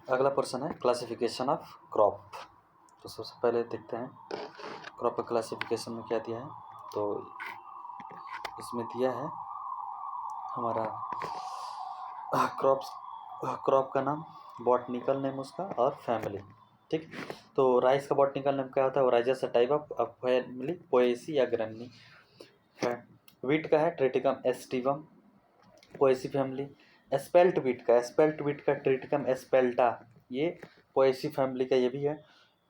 अगला पर्सन है classification of crop. तो सबसे पहले देखते हैं क्रॉप का क्लासिफिकेशन में क्या दिया है। तो इसमें दिया है हमारा क्रॉप का नाम, बॉटनिकल नेम उसका और फैमिली। ठीक, तो राइस का बॉटनिकल नेम क्या होता है? Rice is type of family Poaceae या ग्रेनी है। वीट का है Triticum aestivum Poaceae family. Spelt wheat का ट्रिटिकम एस्पेल्टा, ये पोएसी फैमिली का ये भी है।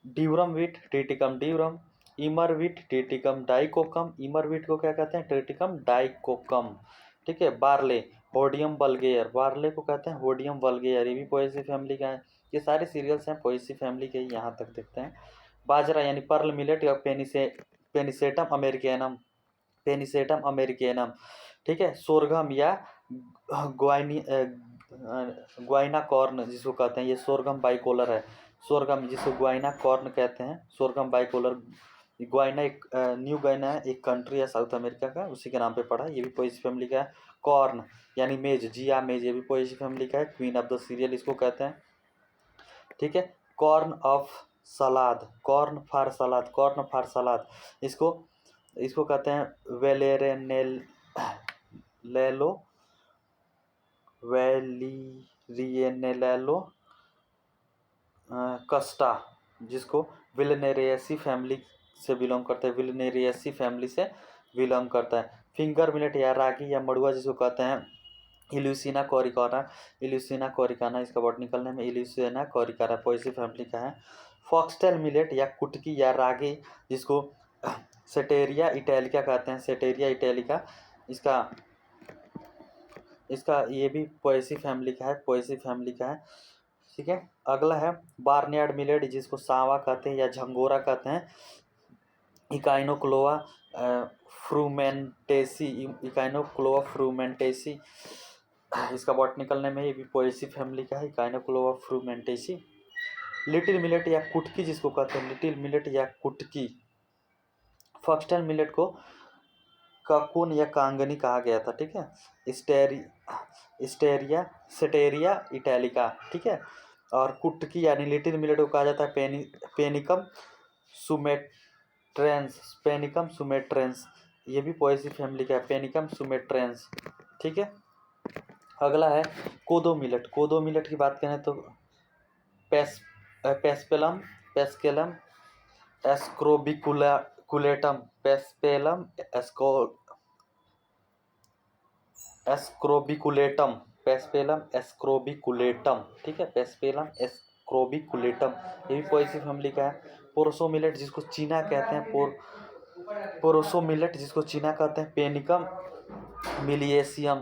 Durum wheat Triticum durum. Emmer wheat Triticum dicoccum, emmer wheat को क्या कहते हैं? Triticum dicoccum. ठीक है। बार्ले होडियम वल्गेयर, बार्ले को कहते हैं होडियम वल्गेयर, ये भी पोएसी फैमिली का है। ये सारे सीरियल्स हैं पोएसी फैमिली के, यहाँ तक देखते हैं। बाजरा यानी पर्ल मिलेट या पेनिसेटम अमेरिकेनम, पेनिसेटम अमेरिकेनम। ठीक है। सोरगम या ग्वाइना कॉर्न जिसको कहते हैं, ये सोरगम बाइकोलर है। सोरगम जिसको ग्वाइना कॉर्न कहते हैं, सोरगम बाइकोलर। ग्वाइना एक न्यू गाइना है, एक कंट्री है साउथ अमेरिका का, उसी के नाम पे पड़ा है। ये भी पोएसी फैमिली का है। कॉर्न यानी मेज, जिया मेज, ये भी पोएसी फैमिली का है। क्वीन ऑफ द सीरियल इसको कहते हैं। ठीक है। Corn of salad, corn for salad, corn for salad, इसको कहते हैं वेलेरेनेल लेलो वेलिरियनेलेलो कस्टा, जिसको विलनेरिएसी फैमिली से बिलोंग करता है, विलनेरिएसी फैमिली से बिलोंग करता है। फिंगर मिलेट या रागी या मड़ुआ जिसको कहते हैं इल्यूसिना कोरिकाना, इल्यूसिना कोरिकाना इसका बॉटनिकल नेम है, इल्यूसिना कोरिकाना, पोएसी फैमिली का है। फॉक्सटेल मिलेट या कुटकी या रागी जिसको सेटेरिया इटैलिका कहते हैं, सेटेरिया इटैलिका, इसका ये भी पोएसी फैमिली का है, पोएसी फैमिली का है। ठीक है। अगला है बार्नयार्ड मिलेट जिसको सांवा कहते हैं या झंगोरा कहते हैं, इकाइनोक्लोआ फ्रूमेंटेसी, इकाइनोक्लोआ फ्रूमेंटेसी इसका बॉटनिकल नेम है, ये भी पोएसी फैमिली का है, इकाइनोक्लोआ फ्रूमेंटेसी। लिटिल मिलेट या कुटकी जिसको कहते हैं, लिटिल मिलेट या कुटकी। फॉक्सटेल मिलेट को ककुन या कांगनी कहा गया था। ठीक है। सेटेरिया इटैलिका। ठीक है। और कुटकी यानी लिटिल मिलेट को कहा जाता है पेनिकम सुमेट्रेंस, पेनिकम सुमेट्रेंस, ये भी पोएसी फैमिली का है, पेनिकम सुमेट्रेंस। ठीक है। अगला है कोदो मिलेट। कोदो मिलेट की बात करें तो पेस्पेलम पेस्केलम एस्क्रोबिकुलेटम, पेस्पेलम एस्क्रोबिकुलेटम, पेस्पेलम एस्क्रोबिकुलेटम। ठीक है। पेस्पेलम एस्क्रोबिकुलेटम, ये भी पोएसी फैमिली का है। पोरोसो मिलेट जिसको चीना कहते हैं, पोरोसो मिलेट जिसको चीना कहते हैं, पेनिकम मिलिएसियम,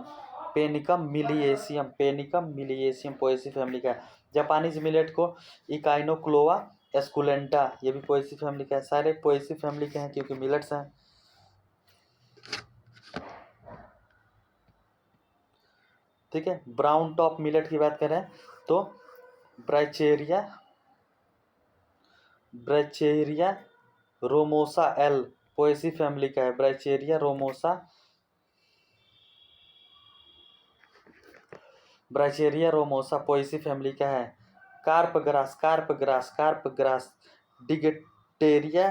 पेनिकम मिलिएसियम, पेनिकम मिलिएसियम पोएसी फैमिली का है। जापानीज मिलेट को इकाइनोक्लोआ एस्कुलेंटा, ये भी पोएसी फैमिली का है। सारे पोएसी फैमिली के हैं क्योंकि मिलेट्स हैं। ठीक है। ब्राउन टॉप मिलेट की बात करें तो Brachiaria ramosa L Poaceae family का है, ब्राइचेरिया रोमोसा पोएसी फैमिली का है। Carp grass Digitaria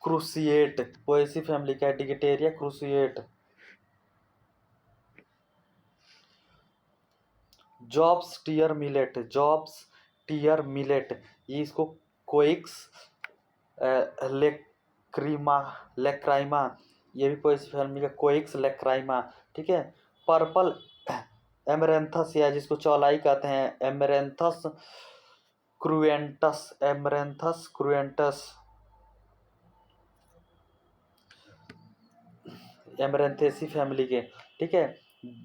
cruciata Poaceae family का है, Digitaria cruciata. Job's tear millet, ये इसको कोइक्स लेक्राइमा, ये भी पोएसी फैमिली का, कोइक्स लेक्राइमा। ठीक है। पर्पल एमरेंथस या जिसको चौलाई कहते हैं, एमरेंथस क्रुएंटस एमरेंथेसी फैमिली के। ठीक है।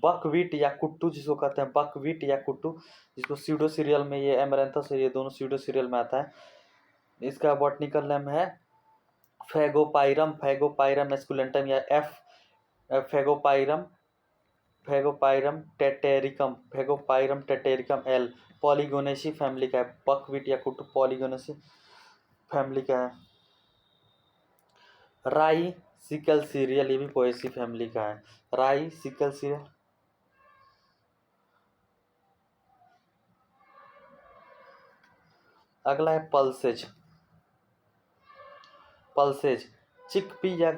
बकवीट या कुट्टू जिसको कहते हैं, बकवीट या कुट्टू, जिसको सीडो सीरियल में ये एमरेंथस है, ये दोनों सीडो सीरियल में आता है। इसका बॉटनिकल नेम है फैगोपाइरम एस्कुलेंटम या फैगोपाइरम टेटेरिकम एल, पॉलीगोनेसी फैमिली का है। बकवीट या कुट्टू पॉलीगोनेसी फैमिली का है। राई सिकल सीरियल, ये भी पोएसी फैमिली का है, राई सिकल सीरियल। अगला है पल्सेज। पल्सेज चिकपी या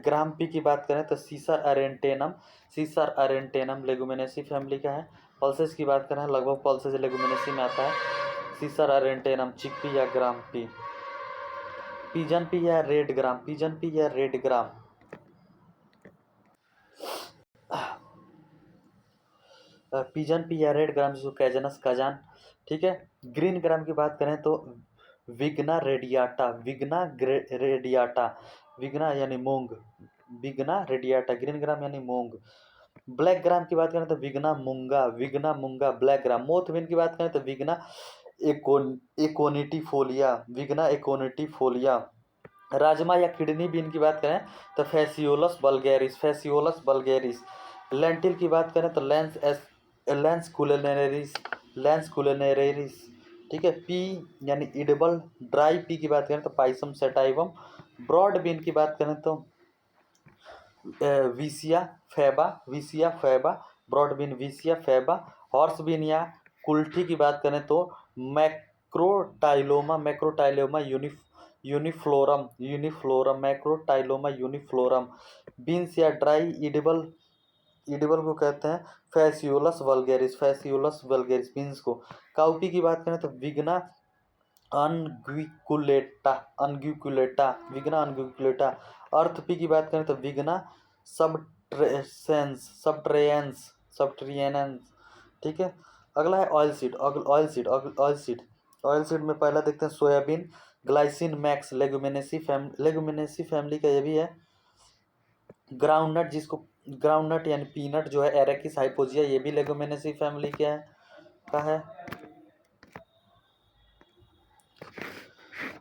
ग्राम पी की बात करें तो सीसर अरेंटेनम, सीसर अरेंटेनम लेगुमिनेसी फैमिली का है। पल्सेज की बात करें लगभग पल्सेज लेगुमिनेसी में आता है। सीसर अरेंटेनम, चिकपी या ग्राम पी। पिजन पी या रेड ग्राम, पिजन पी या रेड ग्राम। पिजन पी या रेड ग्राम जिसको कैजनस काजान, ठीक है। ग्रीन ग्राम की बात करें तो विग्ना रेडियाटा, विग्ना रेडियाटा, विग्ना यानी मूंग, विग्ना रेडियाटा ग्रीन ग्राम यानी मूंग। ब्लैक ग्राम की बात करें तो विग्ना मूंगा, विग्ना मूंगा ब्लैक ग्राम। मोथबिन की बात करें तो विग्ना एकोनिटीफोलिया, विग्ना एकोनिटीफोलिया। राजमा या किडनी बीन की बात करें तो फैसियोलस बल्गेरिस, फैसियोलस बल्गेरिस। लेंटिल की बात करें तो लेंस कुलिनेरिस, लेंस कुलिनेरिस, ठीक है। पी यानी इडेबल ड्राई पी की बात करें तो पाइसम सेटाइवम। ब्रॉड बीन की बात करें तो Vicia faba, Vicia faba, broad bean Vicia faba. Horse bean या कुल्ठी की बात करें तो Macrotyloma, Macrotyloma uniflorum, uniflorum, Macrotyloma uniflorum. Beans या ड्राई इडेबल, इडेबल को कहते हैं Phaseolus vulgaris, Phaseolus vulgaris beans को। काउपी की बात करें तो विग्ना अनग्विकुलेटा, अनग्विकुलेटा, विग्ना अनग्विकुलेटा। अर्थपी की बात करें तो विग्ना सबट्रेसेंस, सबट्रेयंस, सबट्रियनेंस, ठीक है। अगला है oil seed, oil seed, oil seed. Oil seed में पहला देखते हैं soybean, glycine max Leguminosae family का ये भी है। ग्राउंडनट जिसको ग्राउंडनट यानी पीनट जो है एरेकिस हाइपोजिया, ये भी लेगुमिनेसी फैमिली का है।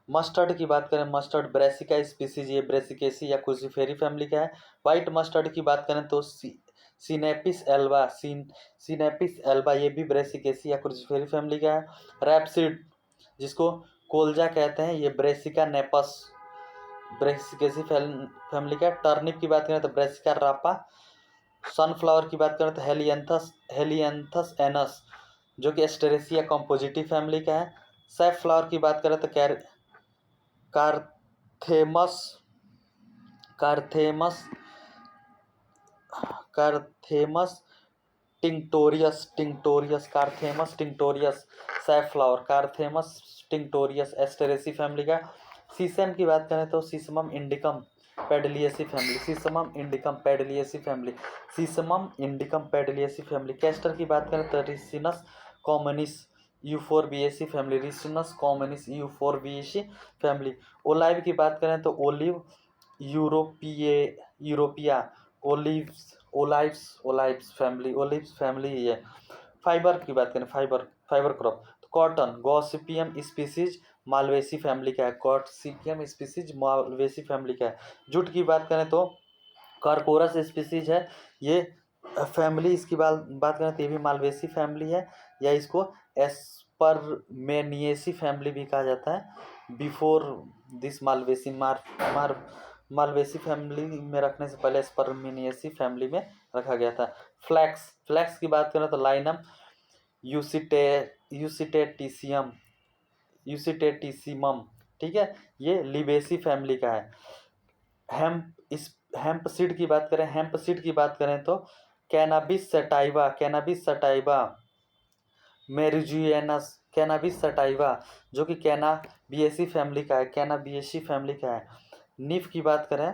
मस्टर्ड की बात करें, मस्टर्ड ब्रेसिका स्पीसीज, ये ब्रेसिकेसी या क्रूसीफेरी फैमिली का है। वाइट मस्टर्ड की बात करें तो सिनेपिस एल्बा, सिनेपिस एल्बा, ये भी ब्रेसिकेसी या क्रूसीफेरी फैमिली का है। रैपसीड जिसको कोल्जा कहते हैं, ये ब्रेसिका नेपस, ब्रेसिकेसी फैमिली का। टर्निप की बात करें तो ब्रेसिका रापा। सनफ्लावर की बात करें तो हेलियंथस, हेलियंथस एनस, जो कि एस्टेरेसिया कॉम्पोजिटी फैमिली का है। सैफ फ्लावर की बात करें तो Carthamus, Carthamus, Carthamus tinctorius, tinctorius, Carthamus tinctorius. Safflower Carthamus tinctorius Asteraceae family का। सीसम की बात करें तो Sesamum indicum Pedaliaceae family, Sesamum indicum Pedaliaceae family, Sesamum indicum Pedaliaceae family. Castor की बात करें तो Ricinus communis Euphorbiaceae family, Ricinus communis Euphorbiaceae family. Olive की बात करें तो Olea europaea, olives, olives, olives family, olives family ही है। फाइबर की बात करें, फाइबर, फाइबर क्रॉप तो cotton Gossypium species Malvaceae family का है, गॉसिपियम स्पीसीज मालवेसी फैमिली का है। जूट की बात करें तो कार्कोरस स्पीसीज है, ये फैमिली इसकी बात करें तो ये भी मालवेसी फैमिली है, या इसको एस्परमेनिएसी फैमिली भी कहा जाता है। Before this Malvaceae Malvaceae family में रखने से पहले एस्परमेनिएसी फैमिली में रखा गया था। फ्लैक्स, फ्लैक्स की बात करें तो लाइनम यूसिटेटिसियम, यूसिटेटिसिमम, ठीक है, ये लिबेसी फैमिली का है। हेम्प सीड की बात करें, हेम्प सीड की बात करें तो Cannabis sativa, Cannabis sativa marijuanas, Cannabis sativa, जो कि कैनाबिएसी फैमिली का है, कैनाबिएसी फैमिली का है। निफ की बात करें,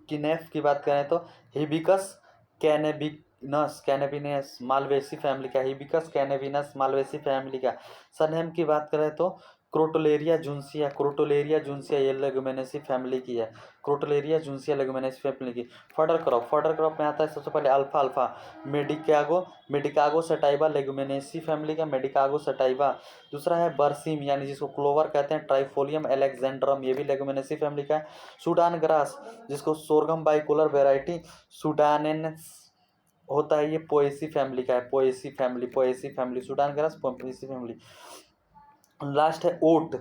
किनेफ की बात करें तो हिबिकस कैनेबिनस, कैनेबिनस मालवेसी फैमिली का, हिबिकस कैनेबिनस मालवेसी फैमिली का। सनहेम की बात करें तो क्रोटोलेरिया जूंसिया, क्रोटोलेरिया जूंसिया ये लेगुमिनेसी फैमिली की है, क्रोटोलेरिया जूंसिया लेगुमिनेसी फैमिली की। फडर क्रॉप, फडर क्रॉप में आता है सबसे पहले alpha alpha मेडिकागो, मेडिकागो sativa Leguminosae family का, मेडिकागो सटाइवा। दूसरा है बरसीम यानी जिसको क्लोवर कहते हैं, ट्राइफोलियम एलेक्जेंड्रम, ये भी लेगुमिनेसी फैमिली का है। सूडान ग्रास जिसको सोरगम बाइकोलर वेराइटी सूडानेंस होता है, ये पोएसी फैमिली का है, Poaceae family, Poaceae family, Sudan grass Poaceae family. Last है oat,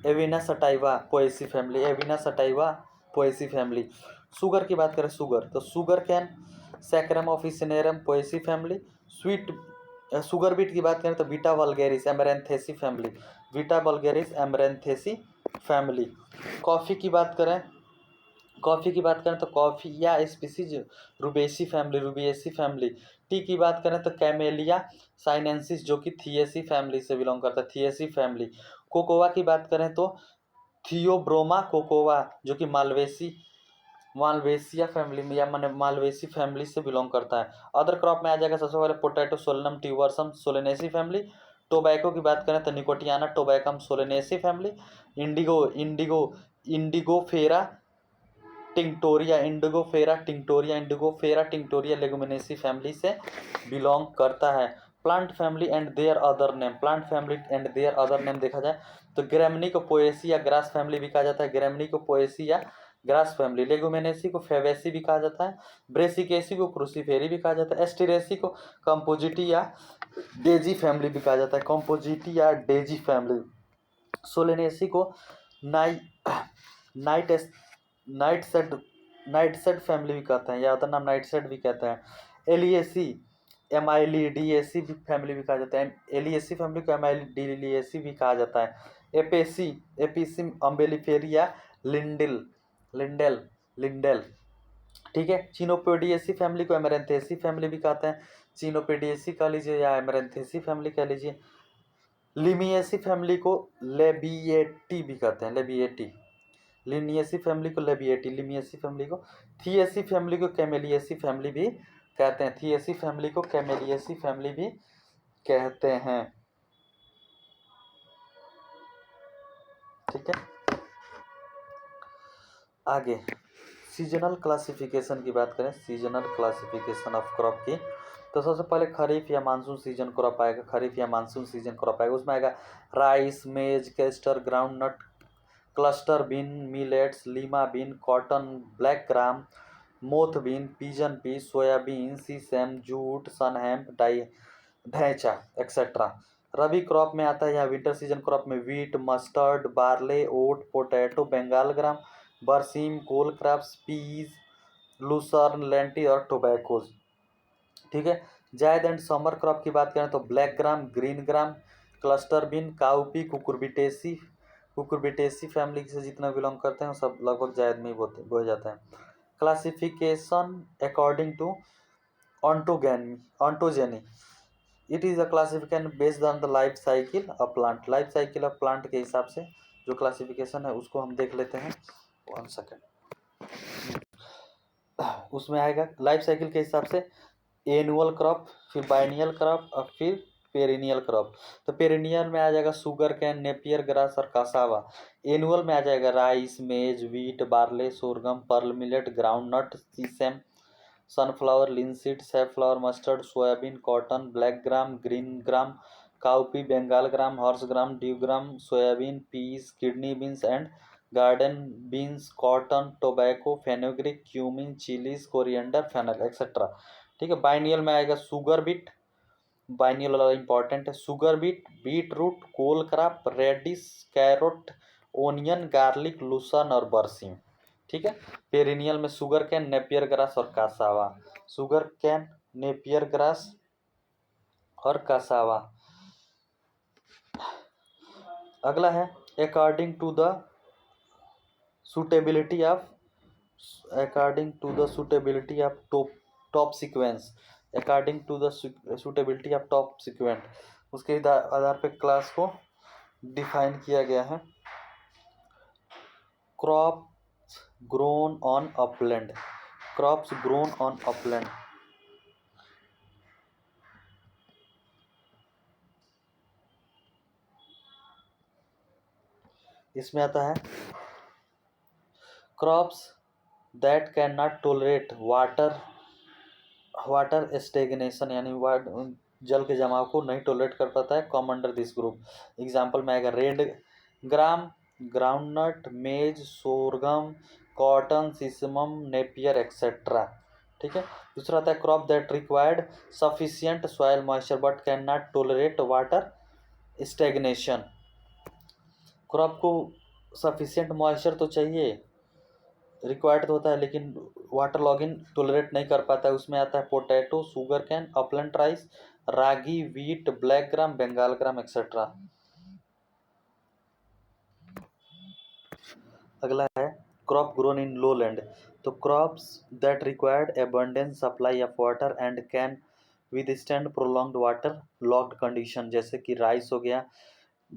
Avena sativa Poaceae family, Avena sativa Poaceae family. Sugar की बात करें, शुगर तो sugar cane Saccharum officinarum Poaceae family. Sweet sugar beet की बात करें तो Beta vulgaris Amaranthaceae family, Beta vulgaris Amaranthaceae family. Coffee की बात करें तो कॉफ़ी या species Rubiaceae family, Rubiaceae family. Tea की बात करें तो कैमेलिया साइनेंसिस जो कि थिएसी फैमिली से बिलोंग करता है, थिएसी फैमिली। कोकोआ की बात करें तो थियोब्रोमा कोकोआ जो कि मालवेसिया फैमिली में या माने मालवेसी फैमिली से बिलोंग करता है। अदर क्रॉप में आ जाएगा सबसे पहले potato Solanum tuberosum Solanaceae family. Tobacco की बात करें तो Nicotiana tabacum Solanaceae family. Indigo indigo Indigofera tinctoria Leguminosae family से बिलोंग करता है। Plant family and their other name देखा जाए तो ग्रेमनी को पोएसी या ग्रास फैमिली भी कहा जाता है, ग्रेमनी को पोएसी या ग्रास फैमिली। लेगुमिनेसी को फेवेसी भी कहा जाता है, ब्रेसिकेसी को क्रूसीफेरी भी कहा जाता है, एस्टिरेसी को कंपोजिटी या डेजी फैमिली भी कहा जाता है, कंपोजिटी या डेजी फैमिली। सोलेनेसी को नाइट नाइटसेड फैमिली भी कहते हैं या अदर नाम नाइटसेड भी कहते हैं। एलिएसी एमाइलिडिएसी भी फैमिली भी कहा जाता है, एलिएसी फैमिली को एमाइलिडिएसी भी कहा जाता है। एपीसी अम्बेलिफेरिया लिंडेल। ठीक है। चिनोपेडिएसी फैमिली को एमरेंथेसी फैमिली भी कहते हैं, चिनोपेडिएसी कह लीजिए या एमरेंथेसी फैमिली कह लीजिए। लिमिएसी फैमिली को लेबिएटी भी कहते हैं, लिनिएसी फैमिली को लेबिएटी, लिमिएसी फैमिली को। थिएसी फैमिली को कैमेलिएसी फैमिली भी कहते हैं, थिएसी फैमिली को कैमेलिएसी फैमिली भी कहते हैं। ठीक है। आगे सीजनल क्लासिफिकेशन की बात करें, सीजनल क्लासिफिकेशन ऑफ क्रॉप की, तो सबसे पहले खरीफ या मानसून सीजन क्रॉप आएगा, खरीफ या मानसून सीजन क्रॉप आएगा। उसमें आएगा rice, maize, castor, groundnut, cluster bean, millets, lima bean, cotton, black gram, moth bean, pigeon pea, soybean, sesame, jute, sunhemp, dhaincha etcetera. Rabi crop में आता है या विंटर सीजन क्रॉप में wheat, mustard, barley, oat, potato, Bengal gram, berseem, cole crops, peas, lucerne, lentil और tobaccos. ठीक है। जायद and summer crop की बात करें तो ब्लैक ग्राम, ग्रीन ग्राम, cluster bean, cowpea, Cucurbitaceae family से जितना बिलोंग करते हैं सब लगभग जायद में ही बोए जाते हैं। Classification according to ontogeny, it is a classification based on the life cycle of plant, life cycle of plant के हिसाब से जो क्लासिफिकेशन है उसको हम देख लेते हैं। 1 सेकेंड। उसमें आएगा लाइफ साइकिल के हिसाब से एनुअल क्रॉप, फिर बाइनियल क्रॉप और फिर पेरिनियल क्रॉप। तो पेरिनियल में आ जाएगा शुगर कैन, नेपियर ग्रास और कासावा। एनुअल में आ जाएगा rice, maize, wheat, barley, sorghum, pearl millet, groundnut, sesame, sunflower, linseed, safflower, mustard, soybean, cotton, black gram, green gram, cowpea, Bengal gram, horse gram, dew gram, soybean, peas, kidney beans and garden beans, cotton, tobacco, fenugreek, cumin, chillies, coriander, fennel etcetera. ठीक है। Biennial में आएगा sugar beet, biennial वाला important है, sugar beet, beet root, cole crop, radish, carrot, onion, garlic, lucerne और berseem. ठीक है। Perennial में शुगर कैन, नेपियर ग्रास और cassava, sugar cane, napier grass और कासावा। अगला है according to the suitability of top sequence, according to the suitability of top sequent, उसके आधार पे क्लास को डिफाइन किया गया है। Crops grown on upland, crops grown on upland. इसमें आता है crops that can not tolerate water stagnation, यानी जल के जमाव को नहीं टोलरेट कर पाता है, come under this group. Example में आएगा रेड ग्राम, ग्राउंडनट, मेज, सोरगम, कॉटन, सिसमम, नेपियर एक्सेट्रा। ठीक है। दूसरा आता है crop that required sufficient soil moisture but can not tolerate water stagnation, crop को सफिशियंट मॉइस्चर तो चाहिए, रिक्वायर्ड तो होता है लेकिन वाटर लॉगिंग टोलरेट नहीं कर पाता है। उसमें आता है potato, sugar cane, upland rice, ragi, wheat, black gram, Bengal gram etcetera. अगला है crop grown in low land. तो crops that required abundance supply of water and can withstand prolonged water logged condition, जैसे कि राइस हो गया,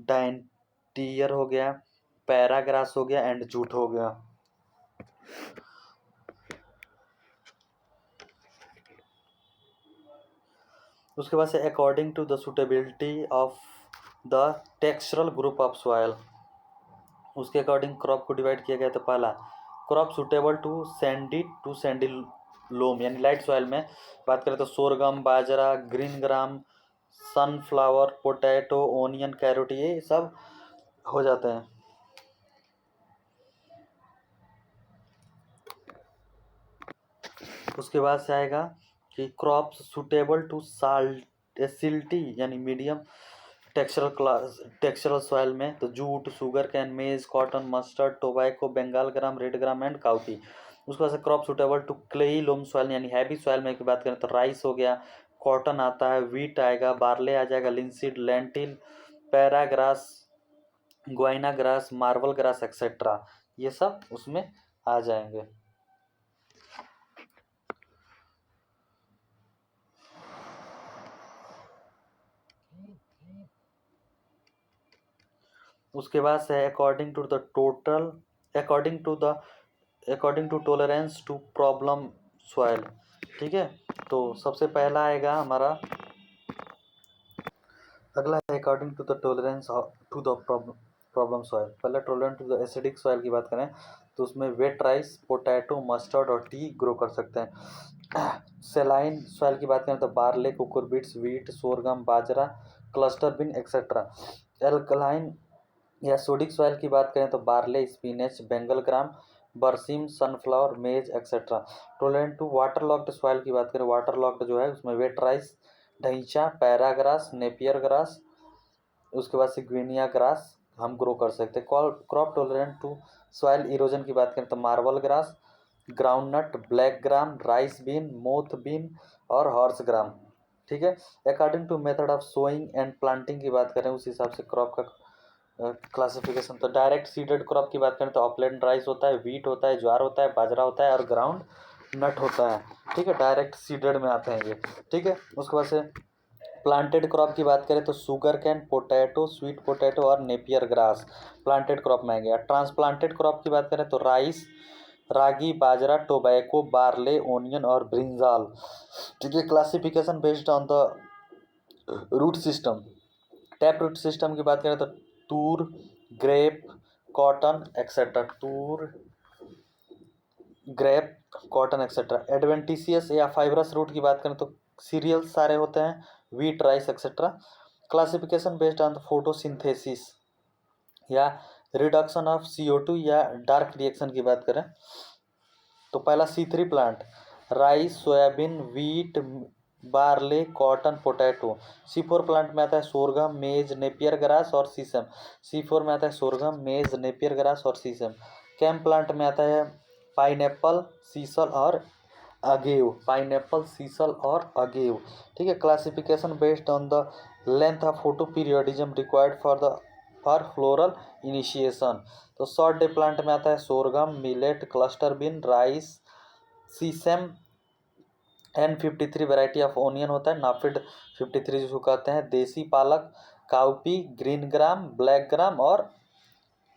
डायंटियर हो गया, पैराग्रास हो गया एंड जूट हो गया। उसके बाद से according to the suitability of the textural group of soil, उसके अकॉर्डिंग क्रॉप को डिवाइड किया गया। तो पहला crop suitable to sandy loam यानी लाइट सॉयल में बात करें तो sorghum, bajra, green gram, sunflower, potato, onion, carrot, ये सब हो जाते हैं। उसके बाद से आएगा कि क्रॉप्स सुटेबल टू सिल्टी यानी मीडियम टेक्सचरल सॉयल में तो jute, sugar cane, maize, cotton, mustard, tobacco, Bengal gram, red gram and cowpea. उसके बाद से crop suitable to clay loam soil यानी हैवी सॉयल में की बात करें तो राइस हो गया, कॉटन आता है, वीट आएगा, बार्ले आ जाएगा, linseed, lentil, paragrass, guinea grass, marvel grass etcetera, ये सब उसमें आ जाएंगे। उसके बाद से according to tolerance to problem soil, ठीक है। तो सबसे पहला आएगा हमारा, अगला है according to the tolerance to the problem soil. पहले tolerance to the acidic soil की बात करें तो उसमें वेट राइस, पोटैटो, मस्टर्ड और टी ग्रो कर सकते हैं। सेलाइन सॉइल की बात करें तो बार्ले, कुकुरबिट्स, वीट, सोरगम, बाजरा, क्लस्टर बीन एक्सेट्रा। एल्कलाइन या सोडिक सॉइल की बात करें तो बार्ले, स्पिनच, बेंगल ग्राम, बरसीम, sunflower, maize et cetera. Tolerant to water logged soil की बात करें, वाटर लॉक्ड जो है उसमें wet rice, dhaincha, para grass, napier grass, उसके बाद से ग्वीनिया ग्रास हम ग्रो कर सकते हैं। Crop tolerant to soil erosion की बात करें तो marvel grass, groundnut, black gram, rice bean, moth bean और हॉर्स ग्राम, ठीक है। According to method of sowing and planting की बात करें उस हिसाब से क्रॉप का क्लासिफिकेशन। तो डायरेक्ट सीडेड क्रॉप की बात करें तो अपलैंड राइस होता है, वीट होता है, ज्वार होता है, बाजरा होता है और ग्राउंड नट होता है, ठीक है। डायरेक्ट सीडेड में आते हैं ये, ठीक है। उसके बाद से प्लांटेड क्रॉप की बात करें तो sugar cane, potato, sweet potato और नेपियर ग्रास प्लांटेड क्रॉप में आएंगे। ट्रांसप्लांटेड क्रॉप की बात करें तो rice, ragi, bajra, tobacco, barley, onion और ब्रिंजाल, ठीक है। Classification based on the root system. Tap root system की बात करें तो toor, grape, cotton et cetera, toor, grape, cotton et cetera. Adventitious या फाइब्रस रूट की बात करें तो सीरियल्स सारे होते हैं, wheat, rice et cetera. Classification based on the photosynthesis या रिडक्शन ऑफ CO2 या डार्क रिएक्शन की बात करें तो पहला C3 plant, rice, soybean, wheat, barley, cotton, potato. C4 plant में आता है सोरगम, मेज, नेपियर ग्रास और सीसम। C4 में आता है सोरगम, मेज, नेपियर ग्रास और सीसम। कैम प्लांट में आता है पाइनएप्पल, सीसल और अगेव, पाइनएप्पल, सीसल और अगेव, ठीक है। Classification based on the length of photoperiodism required for floral initiation. तो शॉर्ट डे प्लांट में आता है sorghum, millet, cluster bean, rice, sesame. N53 variety of onion होता है, नाफिड 53 जिसको कहते हैं, देसी पालक, cowpea, green gram, black gram और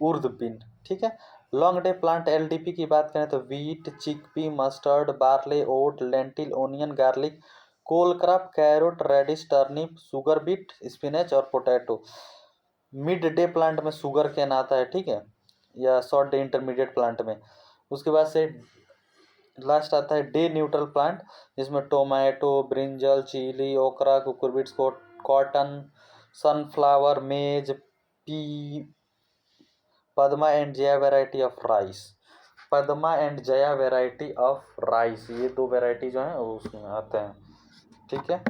उर्द बीन, ठीक है। लॉन्ग डे प्लांट LDP की बात करें तो wheat, chickpea, mustard, barley, oat, lentil, onion, garlic, cole crop, carrot, radish, turnip, sugar beet, spinach और पोटैटो। मिड डे प्लांट में शुगर कैन आता है, ठीक है, या शॉर्ट डे इंटरमीडिएट प्लांट में। उसके बाद से लास्ट आता है डे न्यूट्रल प्लांट जिसमें टोमेटो, ब्रिंजल, चिली, ओकरा, कुकुरबिट्स, कॉटन, सनफ्लावर, मेज, P, Padma and Jaya variety of rice. Padma and Jaya variety of rice, ये दो वैरायटी जो है वो उसमें आते हैं, ठीक है।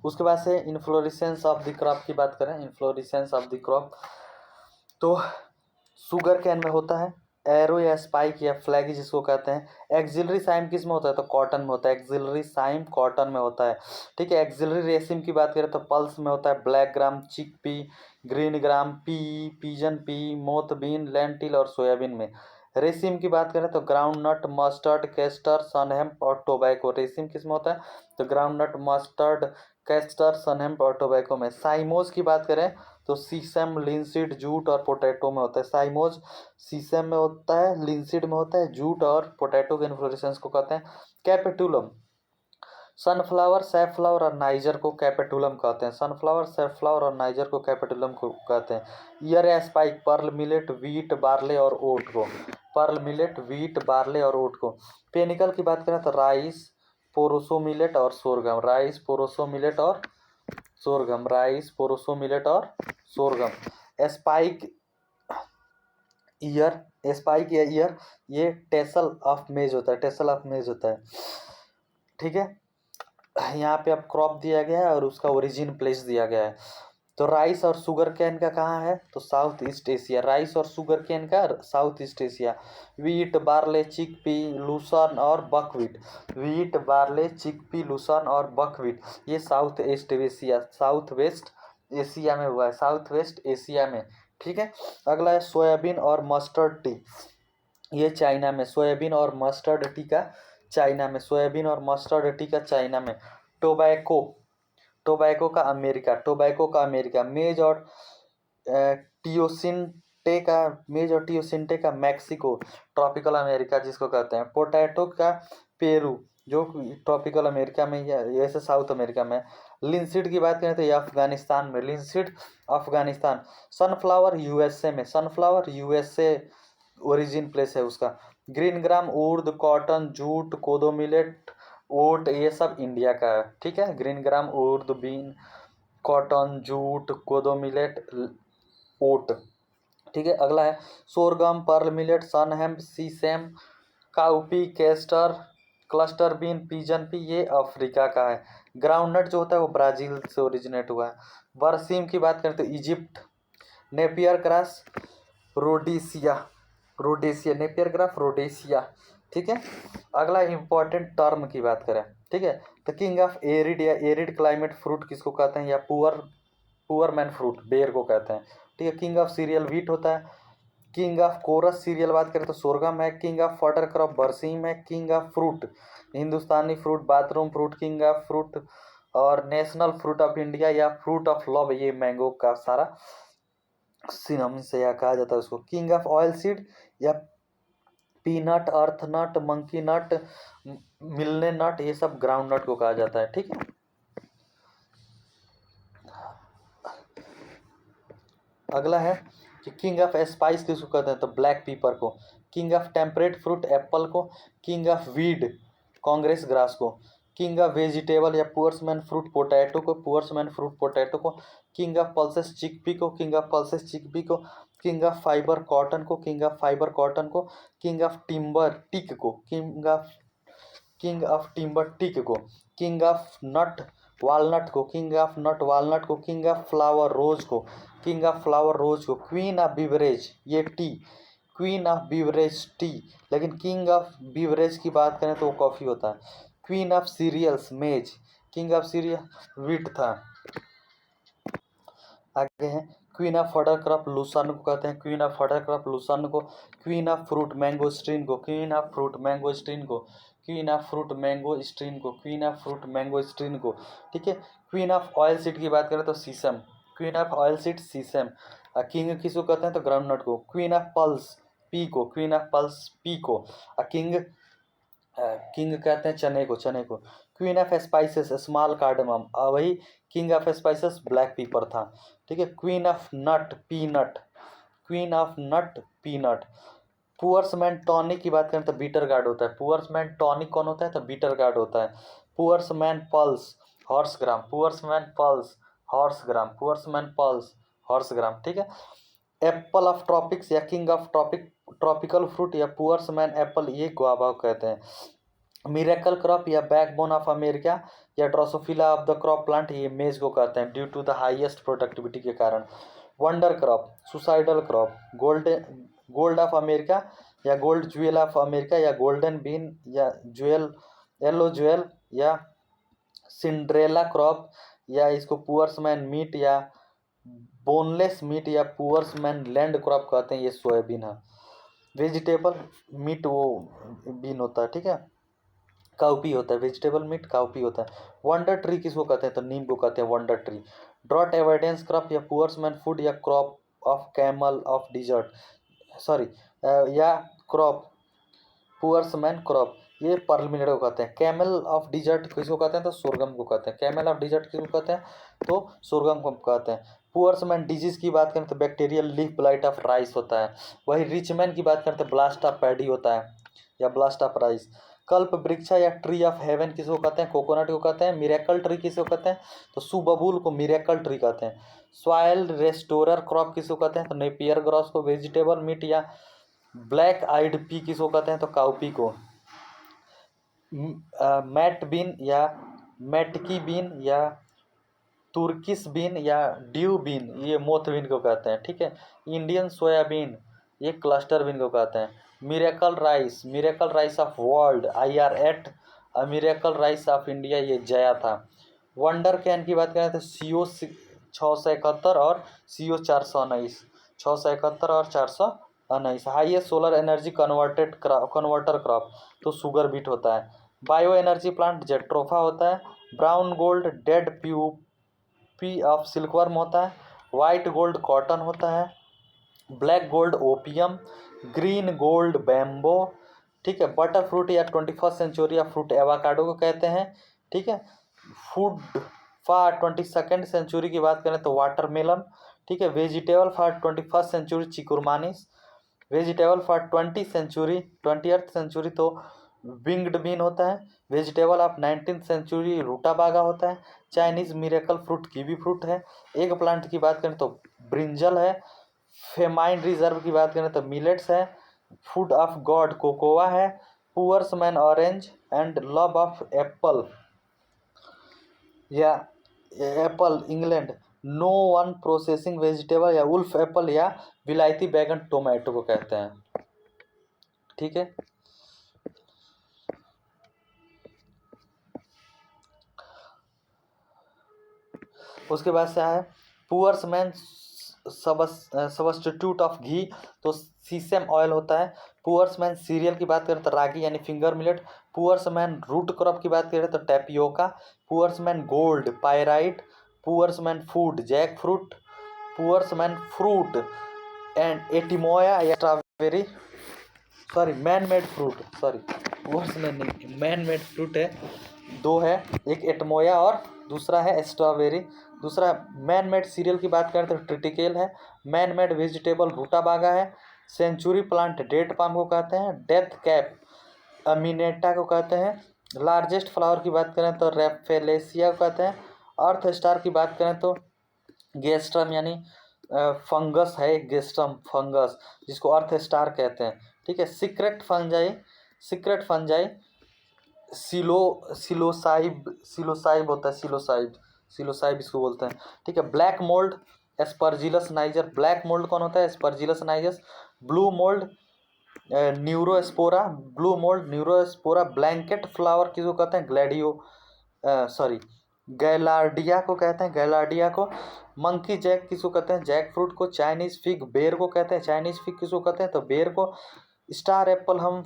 उसके बाद से इन्फ्लोरेसेंस ऑफ द क्रॉप की बात करें, इन्फ्लोरेसेंस ऑफ द क्रॉप तो शुगर कैन में होता है, एरो या स्पाइक या फ्लैग जिसको कहते हैं। एक्सिलरी साइम किस में होता है? तो कॉटन में होता है। एक्सिलरी साइम कॉटन में होता है, ठीक है। एक्सिलरी रेसिम की बात करें तो पल्स में होता है। Black gram, chickpea, green gram, pea, pigeon pea, moth bean, lentil और सोयाबीन में। रेसिम की बात करें तो groundnut, mustard, castor, sunhemp और टोबैको। रेसिम किस में होता है? तो groundnut, mustard, castor, sunhemp और टोबैको में। साइमोज की बात करें तो सीसम, लिंसीड, जूट और पोटैटो में होता है। साइमोज सीसम में होता है, लिंसीड में होता है, जूट और पोटैटो के इन्फ्लोरेसेंस को कहते हैं। कैपेटुलम, सनफ्लावर, सैफफ्लावर और नाइजर को कैपेटुलम कहते हैं। सनफ्लावर, सैफफ्लावर और नाइजर को कैपेटुलम को कहते हैं। ईयर या spike, pearl millet, wheat, barley और ओट को। पर्ल मिलेट, व्हीट, बार्ले और ओट को। पेनिकल की बात करें तो राइस, पोरोसो मिलेट और सोरगम। राइस, पोरोसो मिलेट और सोरगम। राइस, पोरोसो मिलेट और सोरगम। स्पाइक ईयर, स्पाइक या ईयर, ये टेसल ऑफ मेज होता है। टेसल ऑफ मेज होता है, ठीक है। यहाँ पे अब क्रॉप दिया गया है और उसका ओरिजिन प्लेस दिया गया है। तो राइस और शुगर कैन का कहाँ है? तो साउथ ईस्ट एशिया। राइस और शुगर कैन का south east Asia. Wheat, barley, chickpea, lucerne और buckwheat. Wheat, barley, chickpea, lucerne और बकवीट ये south east Asia, south west Asia में हुआ है। साउथ वेस्ट एशिया में, ठीक है। अगला है सोयाबीन और मस्टर्ड टी, ये चाइना में। सोयाबीन और मस्टर्ड टी का चाइना में। सोयाबीन और मस्टर्ड टी का चाइना में। टोबैको, टोबैको का अमेरिका। टोबैको का अमेरिका। मेज और टियोसिंटे का, मेज और टियोसिंटे का मैक्सिको, ट्रॉपिकल अमेरिका जिसको कहते हैं। पोटैटो का पेरू, जो ट्रॉपिकल अमेरिका में या ऐसे साउथ अमेरिका में। लिंसीड की बात करें तो ये अफगानिस्तान में। लिंसीड अफगानिस्तान। सनफ्लावर यूएसए में। सनफ्लावर यूएसए ओरिजिन प्लेस है उसका। ग्रीन ग्राम, उर्द, कॉटन, जूट, कोदो मिलेट, ओट ये सब इंडिया का है, ठीक है। Green gram, urd, bean, cotton, jute, kodo millet, oat, ठीक है। अगला है sorghum, pearl millet, sunhemp, sesame, cowpea, castor, cluster bean, pigeon pea ये अफ्रीका का है। ग्राउंडनट जो होता है वो ब्राज़ील से ओरिजिनेट हुआ है। बरसीम की बात करें तो Egypt. Napier grass, Rhodesia, Rhodesia, Napier graph, Rhodesia, ठीक है। अगला इंपॉर्टेंट टर्म की बात करें, ठीक है, तो किंग ऑफ एरिड या एरिड क्लाइमेट फ्रूट किसको कहते हैं? या पुअर मैन फ्रूट, बेर को कहते हैं, ठीक है। किंग ऑफ सीरियल व्हीट होता है। किंग ऑफ कोरस सीरियल बात करें तो सोरगम है। किंग ऑफ फॉडर क्रॉप बरसीम है। King of fruit, Hindustani fruit, bathroom fruit, king of fruit और नेशनल फ्रूट ऑफ इंडिया या फ्रूट ऑफ लव ये मैंगो का सारा सिनम से या कहा जाता है उसको। किंग ऑफ ऑयल सीड या पीनट, अर्थ नट, मंकी नट, मिलने नट ये सब ग्राउंड नट को कहा जाता है, ठीक है। अगला है कि किंग ऑफ स्पाइस किसको कहते हैं? तो ब्लैक पीपर को। King of temperate fruit apple को। King of weed Congress grass को। किंग ऑफ वेजिटेबल या पुअर्समैन फ्रूट पोटैटो को। पुअर्समैन फ्रूट पोटैटो को। किंग ऑफ पल्सेस चिकपी को। किंग ऑफ पल्सेस चिकपी को। किंग ऑफ फाइबर कॉटन को। King of fibre cotton को। King of timber teak को। King of timber teak को। King of nut walnut को। King of nut walnut को। King of flower रोज को। King of flower रोज को। Queen of beverage ये T, queen of beverage T. लेकिन king of beverage की बात करें तो वो कॉफ़ी होता है। क्वीन ऑफ सीरियल्स मेज। किंग ऑफ सीरियल व्हीट था। आगे हैं क्वीन ऑफ फडर क्रॉप लूसन को कहते हैं। क्वीन ऑफ फडर क्रॉप लूसन को। क्वीन ऑफ फ्रूट मैंगो स्ट्रीन को। क्वीन ऑफ फ्रूट मैंगो स्ट्रीन को। क्वीन ऑफ फ्रूट मैंगो स्ट्रीन को। क्वीन ऑफ फ्रूट मैंगो स्ट्रीन को, ठीक है। क्वीन ऑफ ऑयल सीड की बात करें तो sesame. Queen of oil seed sesame. King किसको कहते हैं? तो ग्राउंडनट को। क्वीन ऑफ पल्स पी को। क्वीन ऑफ पल्स पी को। किंग किंग कहते हैं चने को, चने को। Queen of spices small cardamom, वही king of spices black pepper था, ठीक है। Queen of nut peanut. Queen of nut peanut. Poor's man tonic की बात करें तो बीटर गार्ड होता है। पुअर्समैन टॉनिक कौन होता है? तो बीटर गार्ड होता है। Poor man's pulse horse gram. Poor man's pulse horse gram. Poor man's pulse horse gram, ठीक है। एप्पल ऑफ ट्रॉपिक्स या किंग ऑफ ट्रॉपिकल फ्रूट या पुअर्समैन एप्पल ये गुआवा कहते हैं। मिरेकल क्रॉप या बैकबोन ऑफ अमेरिका या drosophila of the crop plant ये मेज को कहते हैं due to the highest productivity के कारण। Wonder crop, suicidal crop, gold of America या गोल्ड ज्वेल ऑफ अमेरिका या गोल्डन बीन या ज्वेल येलो ज्वेल या सिंड्रेला क्रॉप या इसको पुअर्स मैन मीट या बोनलेस मीट या पुअर्स मैन लैंड क्रॉप कहते हैं, ये सोयाबीन है। वेजिटेबल मीट वो बीन होता है, ठीक है, काउपी होता है, वेजिटेबल मीट काउपी होता है। वंडर ट्री किसको कहते हैं, तो नीम को कहते हैं वंडर ट्री। ड्रॉट एवोइडेंस क्रॉप या पुअर्स मैन फूड या crop of camel of dessert, sorry या क्रॉप पुअर्स मैन क्रॉप, ये पर्लमिनेट को कहते हैं। कैमल ऑफ डिजर्ट किसको कहते हैं, तो सोरगम को कहते हैं। कैमल ऑफ डिजर्ट किसको कहते हैं, तो सोरगम को कहते हैं। पुअर्स मैन डिजीज की बात करें तो bacterial leaf blight of rice होता है। वही रिच मैन की बात करें तो ब्लास्ट ऑफ पैडी होता है या ब्लास्ट ऑफ राइस। कल्प वृक्षा या ट्री ऑफ हेवन किसको कहते हैं, कोकोनट को कहते हैं। मिरेकल ट्री किसको कहते हैं, तो सुबबूल को मिरेकल ट्री कहते हैं। सॉइल रेस्टोरर क्रॉप किसको कहते हैं, तो नेपियर ग्रास को। वेजिटेबल मीट या ब्लैक आइड पी किसको कहते हैं, तो काउपी को। मैट बीन या मैटकी बीन या तुर्किश बीन या ड्यू बीन, ये मोथ बीन को कहते हैं, ठीक है। इंडियन सोयाबीन, ये क्लस्टर बीन को कहते हैं। Miracle rice of world IR8, miracle rice of India, ये जया था। वंडर कैन की बात करें तो CO 671 और CO 419, 671 और 419। Highest solar energy converter crop, तो शुगर बीट होता है। बायो एनर्जी प्लांट जेट्रोफा होता है। Brown gold dead pupae of silkworm होता है। वाइट गोल्ड कॉटन होता है। Black gold opium, green gold bamboo, ठीक है। बटर फ्रूट या 21st सेंचुरी या फ्रूट एवाकाडो को कहते हैं, ठीक है। फूड फॉर 22nd सेंचुरी की बात करें तो वाटरमेलन, ठीक है। Vegetable for 21st century chekurmanis. Vegetable for 20th century तो विंग्ड बीन होता है। Vegetable of 19th century rutabaga होता है। Chinese miracle fruit kiwi fruit है। एग प्लांट की बात करें तो ब्रिंजल है। फेमाइन रिजर्व की बात करें तो मिलेट्स है। फूड ऑफ गॉड कोकोआ है। Poor's man orange and love of apple या apple England no one processing vegetable या उल्फ एप्पल या विलायती बैगन टोमेटो को कहते हैं, ठीक है। उसके बाद से है पुअर्स मैन सब्स्टिट्यूट ऑफ घी, तो सीसम ऑयल होता है। पुअर्स मैन सीरियल की बात करें तो रागी यानी finger millet. Poor's man root crop की बात करें तो tapioca. Poor's man gold pyrite. Poor's man food jackfruit. Poor's man fruit and atemoya या strawberry, sorry man made fruit, sorry poor's man नहीं, मैन मेड फ्रूट है, दो है, एक एटमोया और दूसरा है स्ट्रॉबेरी। दूसरा मैन मेड सीरियल की बात करें तो ट्रिटिकेल है। मैन मेड वेजिटेबल रूटाबागा है। सेंचुरी प्लांट डेट पाम को कहते हैं। डेथ कैप अमीनेटा को कहते हैं। लार्जेस्ट फ्लावर की बात करें तो रेफेलेसिया को कहते हैं। अर्थ स्टार की बात करें तो गेस्ट्रम यानी फंगस है, गेस्ट्रम फंगस जिसको अर्थ स्टार कहते हैं, ठीक है। सीक्रेट फंजाई सिलोसाइब होता है, सिलोसाइब इसको बोलते हैं, ठीक है। Black mould Aspergillus niger, black mould कौन होता है, Aspergillus niger. Blue mould Neurospora. Blanket flower किसको कहते हैं, गैलार्डिया को कहते हैं, गैलार्डिया को। मंकी जैक किसको कहते हैं, जैक फ्रूट को। चाइनीज फिग बेर को कहते हैं, चाइनीज फिग किसको कहते हैं, तो बेर को। स्टार एप्पल हम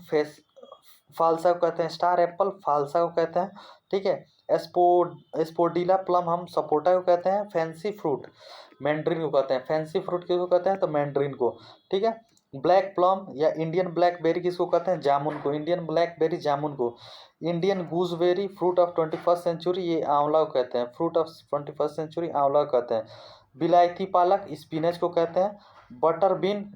फालसा को कहते हैं, स्टार एप्पल फालसा को कहते हैं, ठीक है। एस्पोडिला प्लम हम सपोटा को कहते हैं। फैंसी फ्रूट मैंड्रिन को कहते हैं, फैंसी फ्रूट किसको कहते हैं, तो मैंड्रिन को, ठीक है। ब्लैक प्लम या इंडियन ब्लैकबेरी किसको कहते हैं, जामुन को, इंडियन ब्लैकबेरी जामुन को। Indian gooseberry fruit of 21st century, ये आंवला को कहते हैं, फ्रूट ऑफ 21st सेंचुरी आंवला को कहते हैं। बिलायती पालक स्पिनच को कहते हैं। बटर बीन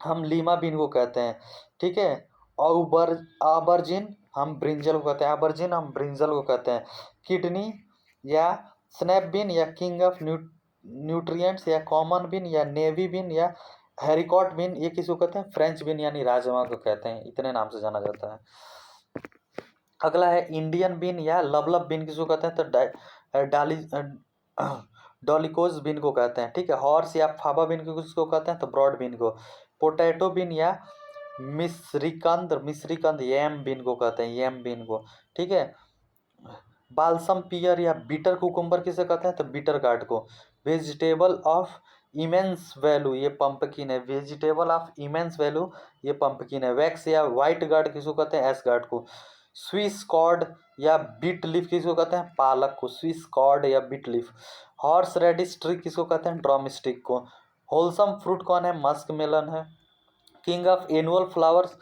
हम लीमा बीन को कहते हैं, ठीक है। आबरजिन हम ब्रिंजल को कहते हैं, आबरजिन हम ब्रिंजल को कहते हैं। किडनी या स्नैप बीन या किंग ऑफ न्यूट्रिएंट्स या कॉमन बीन या नेवी बीन या हैरिकॉट बीन, ये किसको कहते हैं, फ्रेंच बीन यानी राजमा को कहते हैं, इतने नाम से जाना जाता है। अगला है इंडियन बीन या लबलब बीन किसको कहते हैं, तो डॉलिकोज बीन को कहते हैं, ठीक है। हॉर्स या फाबा बीन को किसको कहते हैं, तो ब्रॉड बीन को। पोटैटो बीन या मिश्रीकंद यम बीन को कहते हैं, यम बीन को, ठीक है। बाल्सम पियर या बीटर कुकुम्बर किसे कहते हैं, तो बीटर गार्ड को। वेजिटेबल ऑफ इमेंस वैल्यू, ये पंपकिन है, वेजिटेबल ऑफ इमेंस वैल्यू, ये पंपकिन है। वैक्स या वाइट गार्ड किसको कहते हैं, एस गार्ड को। स्विस कॉर्ड या बीट लीफ किसको कहते हैं, पालक को, स्विस कॉर्ड या beet leaf. Horse radish tree किसको कहते हैं, ड्रम स्टिक को। होलसम फ्रूट कौन है, मस्क मेलन है। King of annual flowers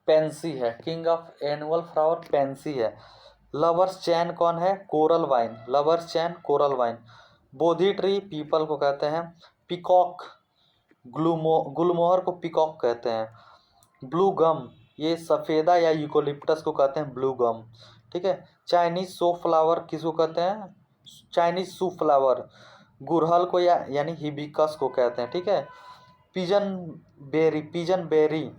pansy है, king of annual flower pansy है। लवर्स चैन कौन है, coral vine, lover's chain coral vine. Bodhi tree peepal को कहते हैं। पिकॉक गुलमोहर को पिकॉक कहते हैं। ब्लू गम ये सफ़ेदा या यूकोलिप्टस को कहते हैं ब्लू गम, ठीक है। चाइनीज सो फ्लावर किसको कहते हैं, चाइनीज सू फ्लावर गुड़हल को या यानी हिबिस्कस को कहते हैं, ठीक है। पिजन बेरी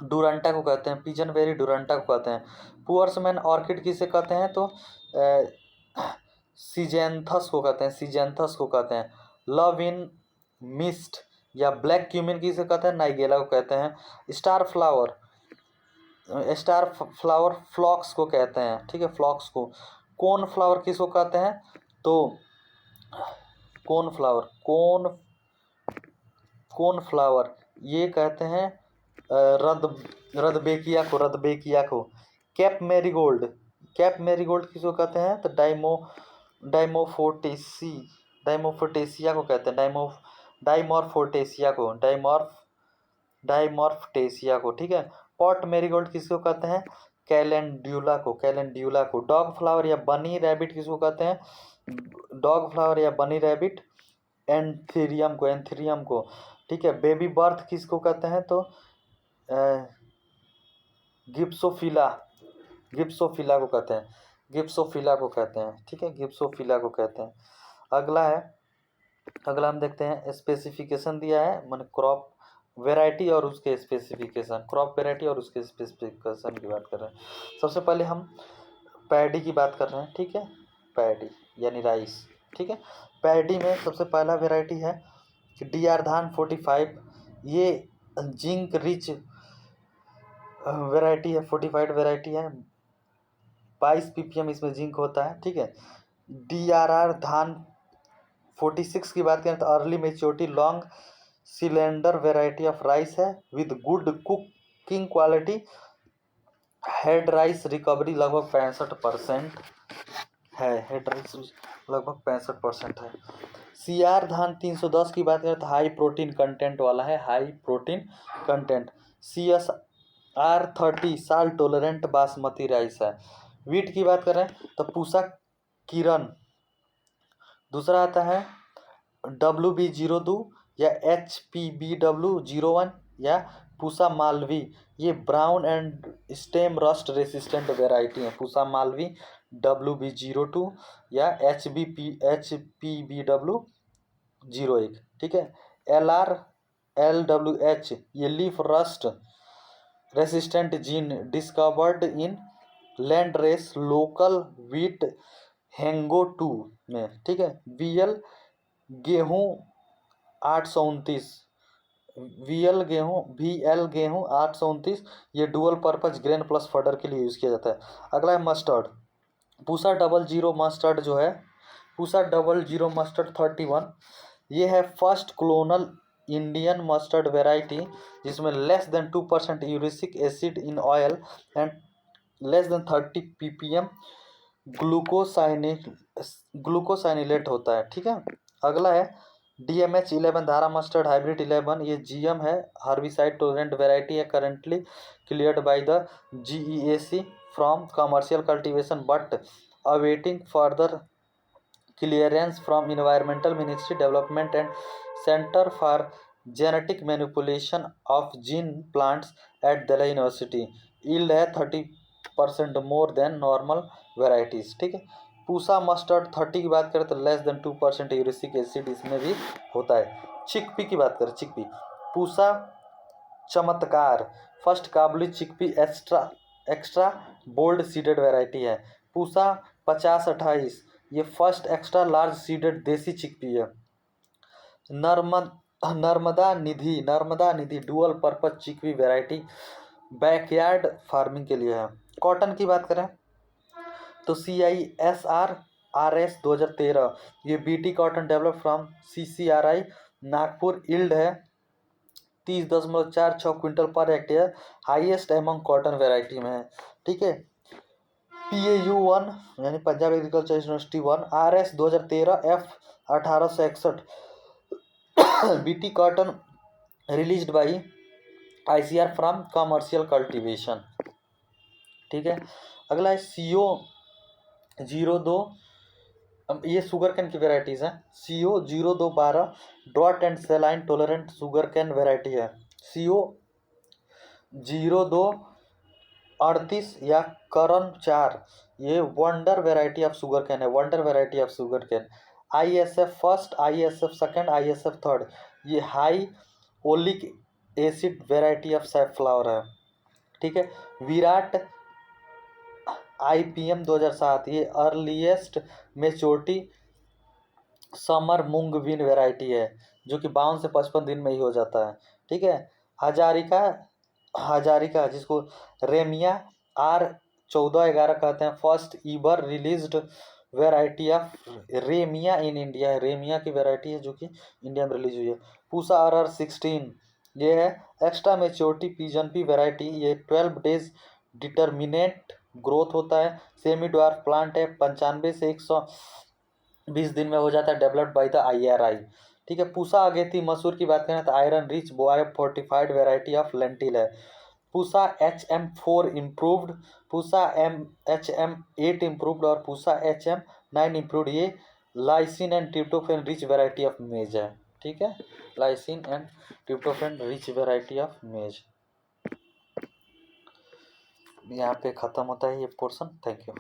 डुरंटा को कहते हैं, पिजन बेरी डुरंटा को कहते हैं। पुअर्समैन ऑर्किड किसे कहते हैं, तो सीजेंथस को कहते हैं, सीजेंथस को कहते हैं। लव इन मिस्ट या ब्लैक क्यूमिन किसे कहते हैं, नाइगेला को कहते हैं। स्टार फ्लावर फ्लॉक्स को कहते हैं, ठीक है, फ्लॉक्स को। कोन फ्लावर किसको कहते हैं, तो कोन फ्लावर ये कहते हैं रदबेकिया को। कैप मैरीगोल्ड किसको कहते हैं, तो डाइमोफोटेसिया को कहते हैं, डाइमॉर्फोटेसिया को, ठीक है। पॉट मैरीगोल्ड किसको कहते हैं, कैलेंड्यूला को। डॉग फ्लावर या बनी रैबिट किसको कहते हैं, एंथीरियम को, ठीक है। बेबी बर्थ किसको कहते हैं, तो गिप्सोफिला को कहते हैं, ठीक है, गिप्सोफिला को कहते हैं। अगला हम देखते हैं, स्पेसिफिकेशन दिया है, माने क्रॉप वैरायटी और उसके स्पेसिफिकेशन, की बात कर रहे हैं। सबसे पहले हम पैडी की बात कर रहे हैं, ठीक है, पैडी यानी राइस, ठीक है। पैडी में सबसे पहला वैरायटी है DR धान 45, ये जिंक रिच वैरायटी है, 45 वैरायटी है, 22 ppm इसमें जिंक होता है, ठीक है। DRR धान 46 की बात करें तो early maturity long slender variety of rice है with good cooking quality. Head rice recovery लगभग 65% है, CR धान 310 की बात करें तो हाई प्रोटीन कंटेंट वाला है, CSR 30 salt tolerant basmati rice है। वीट की बात करें तो पूसा किरण, दूसरा आता है WB02 या HPBW01 या पूसा मालवी, ये brown and stem rust resistant variety है, पूसा मालवी WB02 या HPBW01, ठीक है। LWH ये leaf rust resistant gene discovered in landrace local wheat हैंगो 2 में, ठीक है। VL गेहूँ 829, VL गेहूँ 829, ये डुअल पर्पज ग्रेन प्लस फडर के लिए यूज़ किया जाता है। अगला है मस्टर्ड, पूसा 00 मस्टर्ड जो है, पूसा 00 मस्टर्ड 31, ये है first clonal Indian mustard variety जिसमें less than 2% erucic acid in oil and less than 30 ppm glucosinolate होता है, ठीक है। अगला है DMH 11 धारा मस्टर्ड हाइब्रिड 11, ये GM है, हर्बिसाइड टोलरेंट वेराइटी है, currently cleared by the GEAC from commercial cultivation but awaiting further clearance from environmental ministry development and centre for genetic manipulation of gene plants eight Delhi university. Yield है 30% more than normal varieties, ठीक है। Pusa mustard 30 की बात करें तो less than 2% erucic acid इसमें भी होता है। चिकपी की बात करें, chickpea Pusa Chamatkar first kabuli chickpea extra bold seeded variety है। पूसा 5028 ये first extra large seeded desi chickpea है। Narmada Nidhi dual purpose chickpea variety backyard farming के लिए है। कॉटन की बात करें तो CISR-RS 2013 ये BT cotton develop from CCRI Nagpur, yield है 30.46 quintal per hectare, highest among cotton variety में है। ठीक है। PAU-1 यानी Punjab agriculture university 1 RS 2013 F 1861 BT cotton released by ICR from commercial cultivation. ठीक है। अगला है CO02, ये शुगर कैन की वेराइटीज़ हैं। CO0212 drought and saline tolerant sugar cane variety है। CO0238 या करन 4 ये wonder variety of sugar cane है, wonder variety of sugar cane. ISF first, ISF second, ISF third ये high oleic acid variety of safflower है। ठीक है। Virat IPM 2007 ये earliest maturity summer moong bean variety है जो कि 52 से 55 दिन में ही हो जाता है। ठीक है। हजारिका जिसको रेमिया R1411 कहते हैं, first ever released variety of ramie in India, ramie की वेराइटी है जो कि इंडिया में रिलीज हुई है। पूसा RR16 ये है extra maturity pigeon P variety, ये 12 डेज डिटर्मिनेट ग्रोथ होता है, सेमी ड्वार्फ प्लांट है, 95 से 120 दिन में हो जाता है, डेवलप्ड बाय द IRI। ठीक है। पूसा अगेती मसूर की बात करें तो आयरन रिच बोआई फोर्टिफाइड वेराइटी ऑफ लेंटिल है। Pusa HM4 improved, Pusa HM8 improved और पूसा HM9 इम्प्रूव्ड ये lysine and tryptophan rich variety of मेज है। ठीक है। Lysine and tryptophan rich variety of मेज। यहाँ पे ख़त्म होता है ये पोर्शन। Thank you.